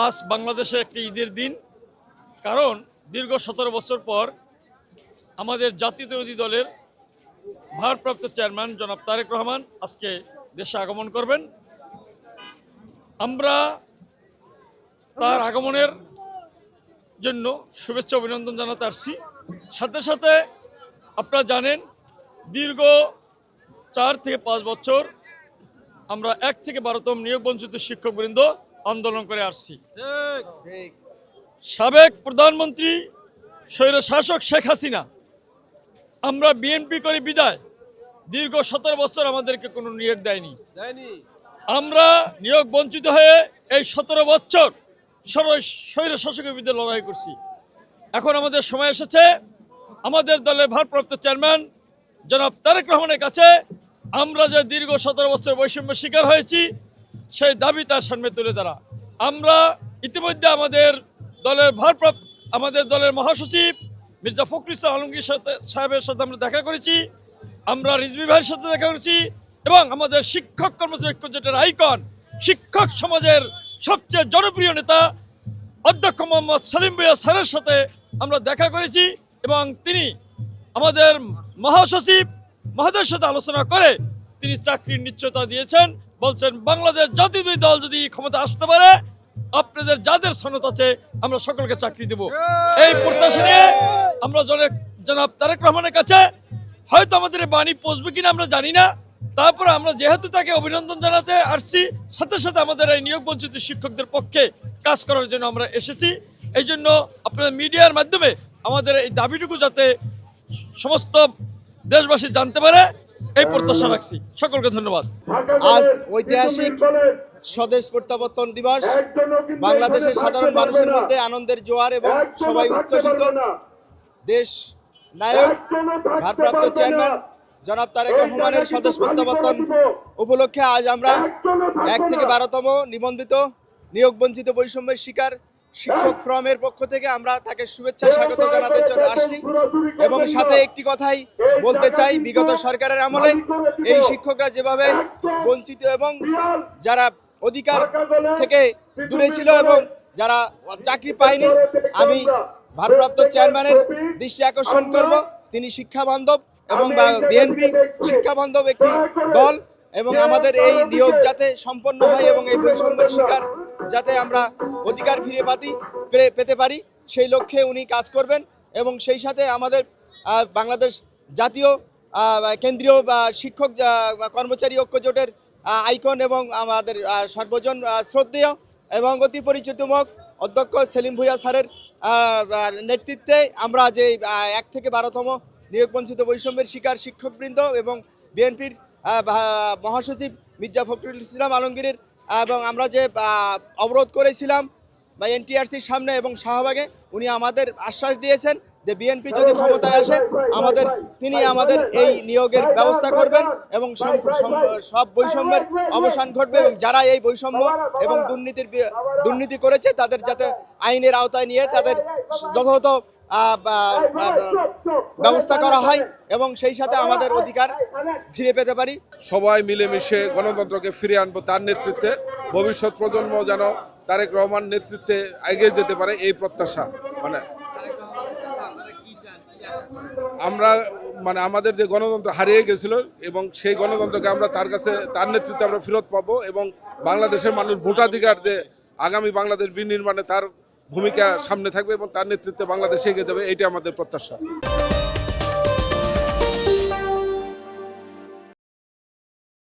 আজ বাংলাদেশে একটি ঈদের দিন, কারণ দীর্ঘ 17 বছর পর আমাদের জাতীয়তাবাদী দলের ভারপ্রাপ্ত চেয়ারম্যান জনাব তারেক রহমান আজকে দেশে আগমন করবেন। আমরা তার আগমনের জন্য শুভেচ্ছা অভিনন্দন জানাতে আসছি। সাথে সাথে আপনারা জানেন, দীর্ঘ 4 থেকে 5 বছর আমরা 1 থেকে 12তম নিয়োগ বঞ্চিত শিক্ষকবৃন্দ আন্দোলন করে আসছি। সাবেক প্রধানমন্ত্রী স্বৈরশাসক শেখ হাসিনা আমরা বিএনপি করে বিদায় দীর্ঘ 17 বছর আমাদেরকে কোনো নিয়োগ দেয়নি। আমরা নিয়োগ বঞ্চিত হয়ে এই 17 বছর স্বৈরশাসকের বিরুদ্ধে লড়াই করছি। এখন আমাদের সময় এসেছে আমাদের দলের ভারপ্রাপ্ত চেয়ারম্যান জনাব তারেক রহমানের কাছে আমরা যে দীর্ঘ 17 বছর বৈষম্যের শিকার হয়েছি সেই দাবি তার সামনে তুলে ধরা। আমরা ইতিমধ্যে আমাদের দলের মহাসচিব মির্জা ফখরুল ইসলাম আলমগীর সাহেবের সাথে আমরা দেখা করেছি, আমরা রিজভী ভাইয়ের সাথে দেখা করেছি এবং আমাদের শিক্ষক কর্মচারী ঐক্য জোটের আইকন, শিক্ষক সমাজের সবচেয়ে জনপ্রিয় নেতা অধ্যক্ষ মোহাম্মদ সেলিম ভূঁইয়া স্যারের সাথে আমরা দেখা করেছি এবং তিনি আমাদের মহাসচিব মহোদয়ের সাথে আলোচনা করে তিনি চাকরির নিশ্চয়তা দিয়েছেন। বলছেন বাংলাদেশ জাতীয় দল যদি ক্ষমতা আসতে পারে আপনাদের যাদের সনদ আছে আমরা সকলকে চাকরি দেব। এই প্রত্যাশা নিয়ে আমরা জনাব তারেক রহমানের কাছে, হয়তো আমাদের বাণী পৌঁছবে কিনা আমরা জানি না, তারপরে আমরা যেহেতু তাকে অভিনন্দন জানাতে আসছি, সাথে সাথে আমাদের এই নিয়োগ বঞ্চিত শিক্ষকদের পক্ষে কাজ করার জন্য আমরা এসেছি। এই জন্য আপনাদের মিডিয়ার মাধ্যমে আমাদের এই দাবিটুকু যাতে সমস্ত দেশবাসী জানতে পারে এই প্রত্যাশা রাখছি। সকলকে ধন্যবাদ। আজ ঐতিহাসিক স্বদেশ প্রত্যাবর্তন দিবস। বাংলাদেশের সাধারণ মানুষের মধ্যে আনন্দের জোয়ার এবং সবাই উচ্ছ্বসিত। দেশ নায়ক ভারপ্রাপ্ত চেয়ারম্যান জনাব তারেক রহমানের স্বদেশ প্রত্যাবর্তন উপলক্ষে আজ আমরা 1 থেকে 12তম নিবন্ধিত নিয়োগ বঞ্চিত বৈষম্যের শিকার শিক্ষক ফোরামের পক্ষ থেকে আমরা তাকে শুভেচ্ছা স্বাগত জানাতে আসছি এবং সাথে একটি কথাই বলতে চাই, বিগত সরকারের আমলে এই শিক্ষকরা যেভাবে বঞ্চিত এবং যারা অধিকার থেকে দূরে ছিল এবং যারা চাকরি পায়নি, আমি ভারপ্রাপ্ত চেয়ারম্যানের দৃষ্টি আকর্ষণ করব, তিনি শিক্ষা বান্ধব এবং বিএনপি শিক্ষা বান্ধব একটি দল এবং আমাদের এই নিয়োগ যাতে সম্পন্ন হয় এবং এই বৈষম্যের শিকার যাতে আমরা অধিকার ফিরে পেতে পারি সেই লক্ষ্যে উনি কাজ করবেন। এবং সেই সাথে আমাদের বাংলাদেশ জাতীয় কেন্দ্রীয় শিক্ষক কর্মচারী ঐক্য জোটের আইকন এবং আমাদের সর্বজন শ্রদ্ধেয় এবং অতি পরিচিতমুখ অধ্যক্ষ সেলিম ভূঁইয়া স্যারের নেতৃত্বে আমরা যে 1 থেকে 12তম নিয়োগ বঞ্চিত বৈষম্যের শিকার শিক্ষকবৃন্দ এবং বিএনপির মহাসচিব মির্জা ফখরুল ইসলাম আলমগীরের এবং আমরা যে অবরোধ করেছিলাম বা এনটিআরসির সামনে এবং শাহবাগে, উনি আমাদের আশ্বাস দিয়েছেন যে বিএনপি যদি ক্ষমতায় আসে তিনি আমাদের এই নিয়োগের ব্যবস্থা করবেন এবং সব বৈষম্যের অবসান ঘটবে এবং যারা এই বৈষম্য এবং দুর্নীতি করেছে তাদের যাতে আইনের আওতায় নিয়ে তাদের যথাযথ ব্যবস্থা করা হয় এবং সেই সাথে আমাদের অধিকার ফিরে পেতে পারি। সবাই মিলেমিশে গণতন্ত্রকে ফিরে আনবো তার নেতৃত্বে, ভবিষ্যৎ প্রজন্ম যেন তারেক রহমান নেতৃত্বে এগিয়ে যেতে পারে এই প্রত্যাশা। আমরা আমাদের যে গণতন্ত্র হারিয়ে গেছিল এবং সেই গণতন্ত্রকে আমরা তার নেতৃত্বে আমরা ফেরত পাবো এবং বাংলাদেশের মানুষ ভোটাধিকার যে আগামী বাংলাদেশ বিনির্মাণে তার ভূমিকা সামনে থাকবে এবং তার নেতৃত্বে বাংলাদেশ এগিয়ে যাবে, এইটা আমাদের প্রত্যাশা।